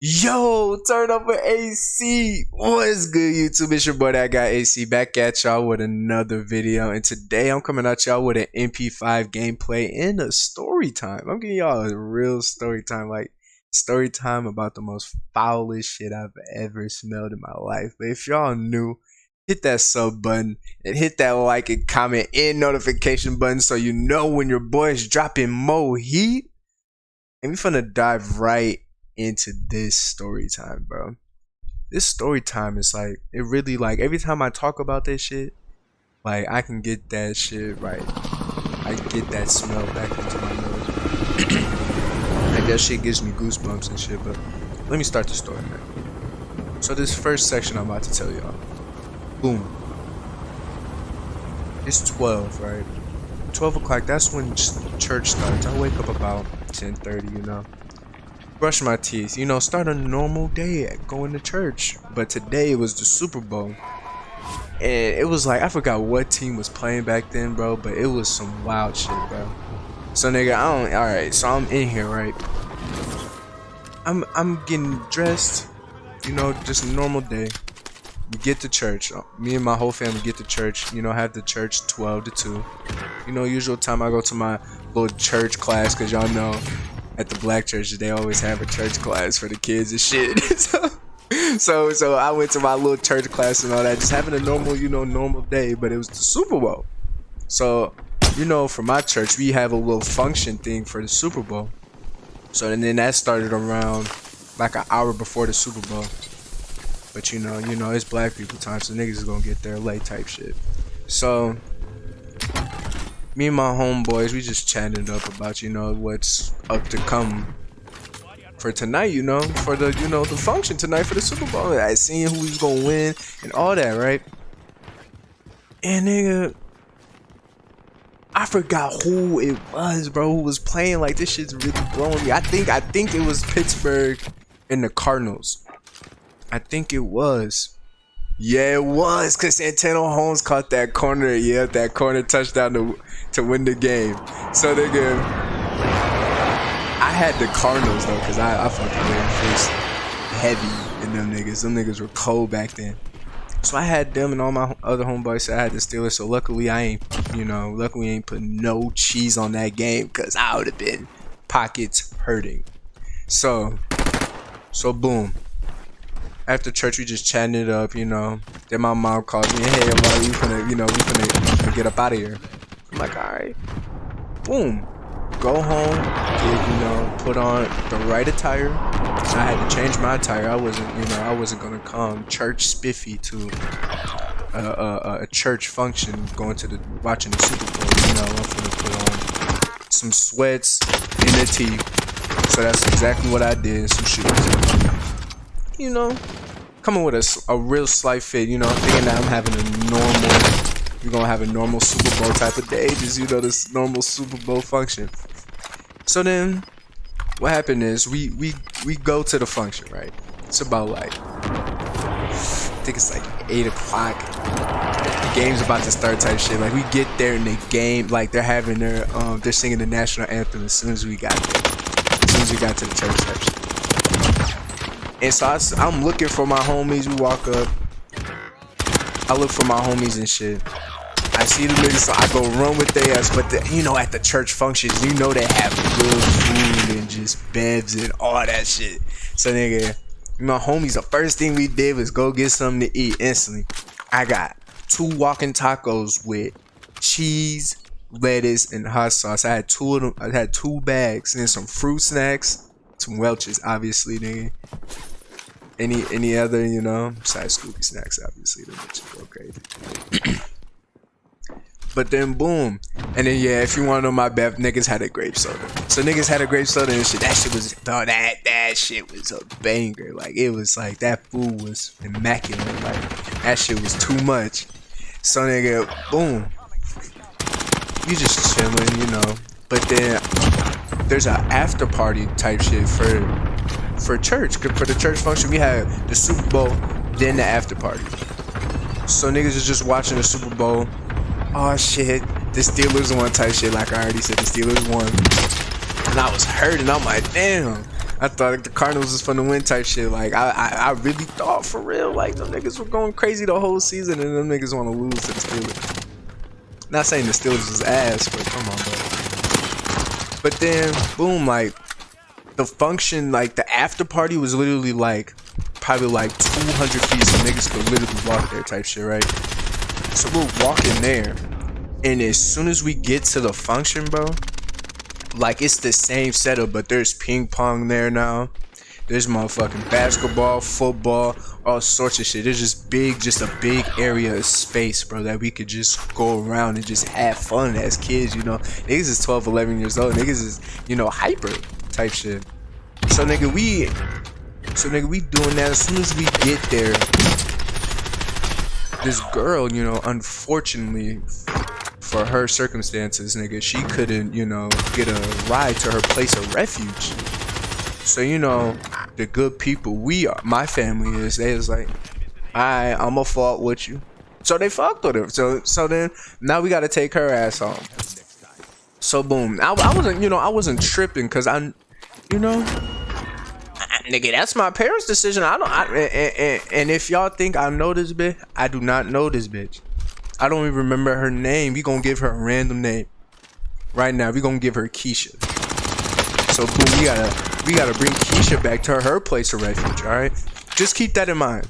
Yo, turn up an AC. What's good, YouTube? It's your boy that got AC back at y'all with another video. And today I'm coming at y'all with an MP5 gameplay and a story time. I'm giving y'all a real story time, like story time about the most foulest shit I've ever smelled in my life. But if y'all new, hit that sub button and hit that like and comment and notification button so you know when your boy's dropping more heat. And we finna dive right into this story time, bro. This story time is like, it really, like, every time I talk about this shit, like, I can get that shit right. I get that smell back into my nose. Like, that shit gives me goosebumps and shit. But let me start the story, man. So this first section I'm about to tell y'all, boom, it's 12, right? 12 o'clock, that's when church starts. I wake up about 10:30, you know, brush my teeth, you know, start a normal day at going to church. But today it was the Super Bowl, and it was like, I forgot what team was playing back then, bro, but it was some wild shit, bro. So nigga, alright, so I'm in here, right? I'm getting dressed, you know, just a normal day. We get to church, me and my whole family get to church, you know, have the church 12 to 2. You know, usual time I go to my little church class, cause y'all know at the black churches they always have a church class for the kids and shit. so I went to my little church class and all that, just having a normal, you know, normal day. But it was the Super Bowl, so you know, for my church we have a little function thing for the Super Bowl. So and then that started around like an hour before the Super Bowl. But you know, it's black people time, so niggas is gonna get there late type shit. So me and my homeboys, we just chatting it up about, you know, what's up to come for tonight, you know, for the, you know, the function tonight for the Super Bowl. I seen who's gonna win and all that, right? And nigga, I forgot who it was, bro, who was playing. Like, this shit's really blowing me. I think it was Pittsburgh and the Cardinals. I think it was. Yeah, it was, because Santana Holmes caught that corner. Yeah, that corner touchdown to win the game. So, nigga, I had the Cardinals, though, because I fucking reinforced heavy in them niggas. Them niggas were cold back then. So, I had them and all my other homeboys. So I had the Steelers. So, luckily, I ain't put no cheese on that game, because I would have been pockets hurting. So, boom. After church, we just chatting it up, you know. Then my mom calls me, hey, mom, we finna get up out of here. I'm like, alright. Boom. Go home, put on the right attire. So I had to change my attire. I wasn't gonna come church spiffy to a church function, watching the Super Bowl. You know, I'm finna put on some sweats and a tee. So that's exactly what I did. Some shoes. You know, coming with a real slight fit, you know, thinking that we're gonna have a normal Super Bowl type of day, just, you know, this normal Super Bowl function. So then what happened is we go to the function, right? It's about like, I think it's like 8 o'clock. The game's about to start type shit. Like, we get there in the game, like they're having they're singing the national anthem as soon as we got there. As soon as we got to the church type shit. And so I'm looking for my homies. We walk up. I look for my homies and shit. I see the niggas, so I go run with their ass. But you know, at the church functions, you know they have good food and just bevs and all that shit. So nigga, my homies, the first thing we did was go get something to eat instantly. I got 2 walking tacos with cheese, lettuce, and hot sauce. I had 2 of them. I had 2 bags and then some fruit snacks, some Welch's, obviously, nigga. Any other, you know, besides Scooby snacks, obviously, the bitches go crazy. But then boom, and then yeah, if you want to know my bad, niggas had a grape soda. So niggas had a grape soda and shit. That shit was, dog, that shit was a banger. Like, it was like, that food was immaculate. Like, that shit was too much. So nigga, boom, you just chilling, you know. But then there's an after party type shit for church. For the church function, we had the Super Bowl, then the after party. So niggas is just watching the Super Bowl. Oh shit, the Steelers won type shit. Like I already said, the Steelers won. And I was hurting. I'm like, damn. I thought like the Cardinals was fun to win type shit. Like I really thought for real like them niggas were going crazy the whole season, and them niggas want to lose to the Steelers. Not saying the Steelers was ass, but come on, bro. But then boom, like the function, like the after party was literally like probably like 200 feet, so niggas could literally walk there type shit, right? So we're walking there, and as soon as we get to the function, bro, like it's the same setup, but there's ping pong there now. There's motherfucking basketball, football, all sorts of shit. There's just a big area of space, bro, that we could just go around and just have fun as kids, you know. Niggas is 12, 11 years old. Niggas is, you know, hyper type shit. So nigga, we doing that. As soon as we get there, this girl, you know, unfortunately for her circumstances, nigga, she couldn't, you know, get a ride to her place of refuge. So, you know, the good people we are, my family is, they was like, alright, I'ma fault with you. So they fucked with her. So then now we gotta take her ass home. So boom. I wasn't, you know, I wasn't tripping because you know, nigga, that's my parents' decision. And if y'all think I know this bitch, I do not know this bitch. I don't even remember her name. We gonna give her a random name right now. We gonna give her Keisha. So boom, we gotta bring Keisha back to her place of refuge. All right, just keep that in mind.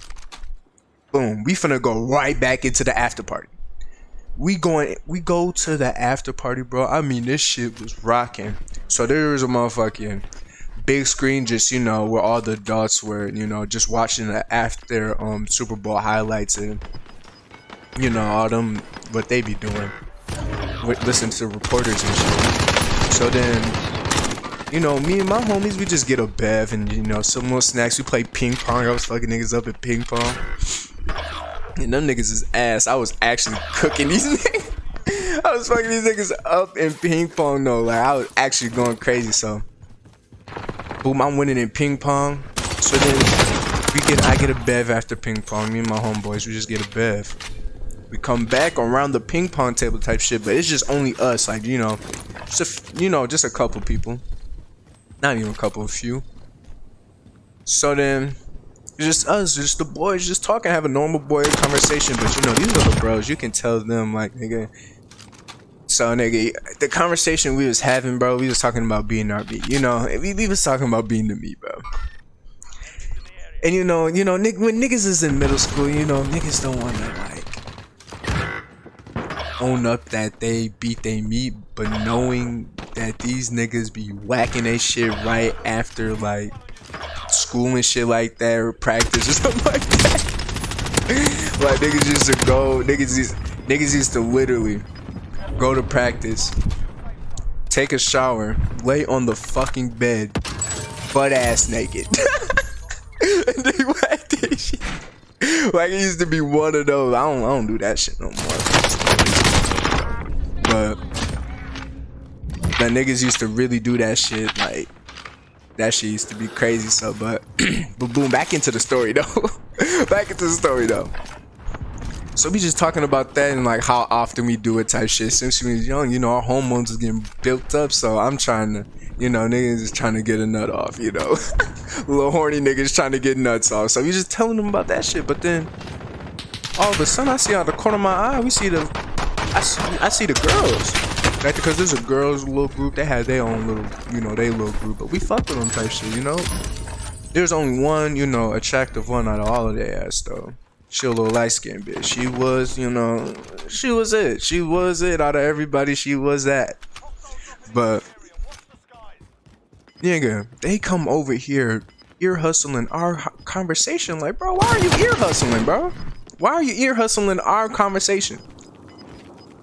Boom, we finna go right back into the after party. We go to the after party, bro. I mean, this shit was rocking. So there was a motherfucking big screen, just, you know, where all the adults were, you know, just watching the after Super Bowl highlights and, you know, all them what they be doing, listen to reporters and shit. So then, you know, me and my homies, we just get a bev and, you know, some little snacks. We play ping pong. I was fucking niggas up at ping pong, and them niggas is ass. I was actually cooking these niggas. I was fucking these niggas up in ping pong though. Like I was actually going crazy. So boom, I'm winning in ping pong. So then I get a bev after ping pong. Me and my homeboys, we just get a bev. We come back around the ping pong table type shit, but it's just only us, like, you know, just a couple people, not even a couple, a few. So then just us, just the boys, just talking, have a normal boy conversation. But you know, these little bros, you can tell them like, nigga. So nigga, the conversation we was having, bro, we was talking about being our beat. You know, we was talking about being the me, bro. And you know, when niggas is in middle school, you know, niggas don't want to like own up that they beat they meat, but knowing that these niggas be whacking they shit right after like school and shit like that, or practice or something like that. Like niggas used to go, niggas used to literally go to practice, take a shower, lay on the fucking bed, butt ass naked, and they whack that shit. Like it used to be one of those. I don't do that shit no more. But the niggas used to really do that shit. Like that shit used to be crazy. So, but boom, back into the story though. Back into the story though. So we just talking about that and like how often we do it type shit. Since we was young, you know, our hormones was getting built up. So I'm trying to, you know, niggas is trying to get a nut off, you know. Little horny niggas trying to get nuts off. So we just telling them about that shit. But then all of a sudden I see out the corner of my eye, I see the girls. Right? Because there's a girls little group. They had their own little, you know, they little group. But we fucked with them type shit, you know. There's only one, you know, attractive one out of all of their ass though. She a little light-skinned bitch. She was, you know, she was it. She was it out of everybody. She was that. But nigga, they come over here ear hustling our conversation. Like, bro, why are you ear hustling, bro? Why are you ear hustling our conversation?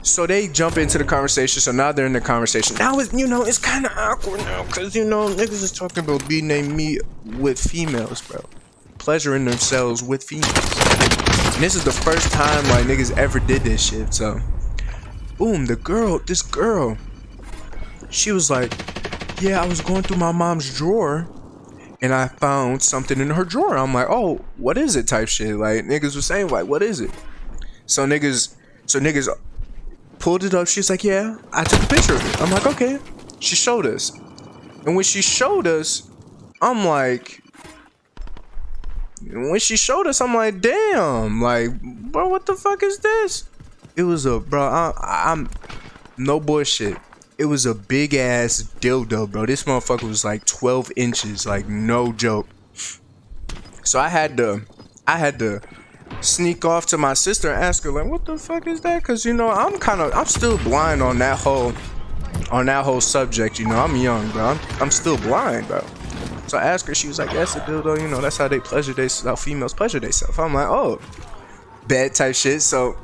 So they jump into the conversation. So now they're in the conversation. Now it's, you know, it's kind of awkward now, cause you know niggas is talking about being named me with females, bro. Pleasuring themselves with females. And this is the first time like niggas ever did this shit. So boom, this girl, she was like, yeah, I was going through my mom's drawer and I found something in her drawer. I'm like, oh, what is it type shit? Like niggas was saying like, what is it? So niggas pulled it up. She's like, yeah, I took a picture of it. I'm like, okay. She showed us. And when she showed us, I'm like, when she showed us, I'm like, damn, like, bro, what the fuck is this? It was a, bro, I'm no bullshit. It was a big ass dildo, bro. This motherfucker was like 12 inches, like no joke. So I had to sneak off to my sister and ask her, like, what the fuck is that? Cause you know, I'm still blind on that whole subject. You know, I'm young, bro. I'm still blind, bro. So I asked her, she was like, that's a dildo, you know, that's how they pleasure themselves, how females pleasure themselves. I'm like, oh, bad type shit. So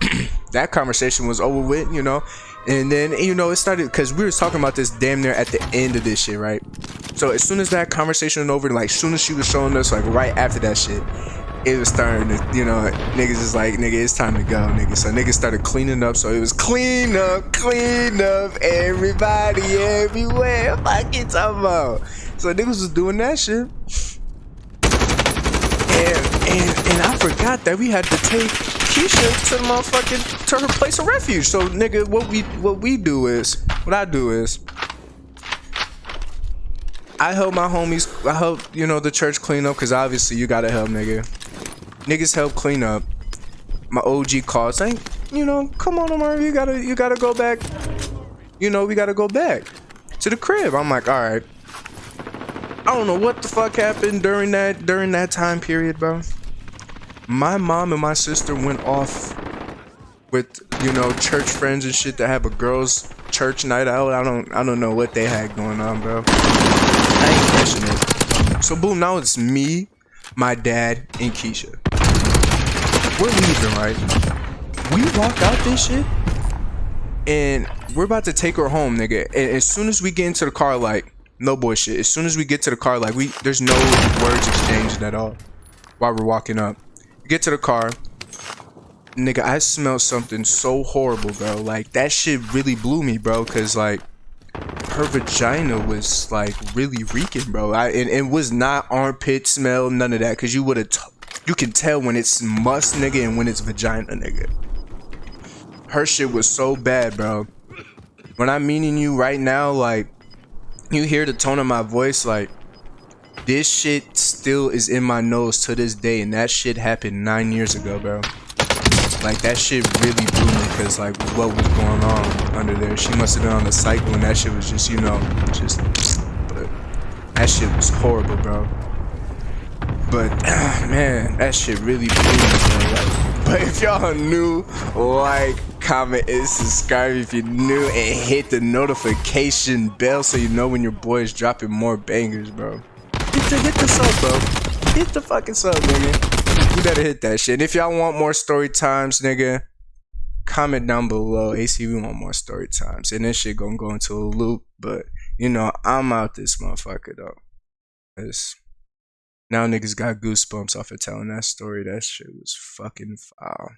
that conversation was over with, you know. And then, you know, it started, because we were talking about this damn near at the end of this shit, right? So as soon as that conversation was over, like, as soon as she was showing us, like, right after that shit, it was starting to, you know, niggas is like, nigga, it's time to go, nigga. So niggas started cleaning up. So it was clean up, everybody, everywhere. Fuck you talking about? So niggas was doing that shit. And I forgot that we had to take Keisha to the motherfucking, to her place of refuge. So nigga, what I do is I help my homies, I help, you know, the church clean up, cause obviously you gotta help, nigga. Niggas help clean up. My OG calls, like, you know, come on, Omar, you gotta go back. You know, we gotta go back to the crib. I'm like, all right. I don't know what the fuck happened during that time period, bro. My mom and my sister went off with, you know, church friends and shit to have a girls' church night out. I don't know what they had going on, bro. I ain't questioning it. So boom, now it's me, my dad, and Keisha. We're leaving, right? We walk out this shit, and we're about to take her home, nigga. And as soon as we get into the car, like, no bullshit. As soon as we get to the car, like, there's no words exchanged at all while we're walking up. We get to the car, nigga. I smell something so horrible, bro. Like, that shit really blew me, bro. Cause like, her vagina was like really reeking, bro. And it was not armpit smell, none of that. Cause you would have. You can tell when it's must, nigga, and when it's vagina, nigga. Her shit was so bad, bro. When I'm meeting you right now, like, you hear the tone of my voice, like, this shit still is in my nose to this day, and that shit happened 9 years ago, bro. Like, that shit really blew me, because, like, what was going on under there? She must have been on the cycle, and that shit was just, you know, but that shit was horrible, bro. But, man, that shit really blew me, bro. Like, but if y'all new, like, comment, and subscribe if you're new, and hit the notification bell so you know when your boy is dropping more bangers, bro. Hit the sub, bro. Hit the fucking sub, nigga. You better hit that shit. And if y'all want more story times, nigga, comment down below. AC, we want more story times. And this shit gonna go into a loop, but, you know, I'm out this motherfucker, though. Now niggas got goosebumps off of telling that story. That shit was fucking foul.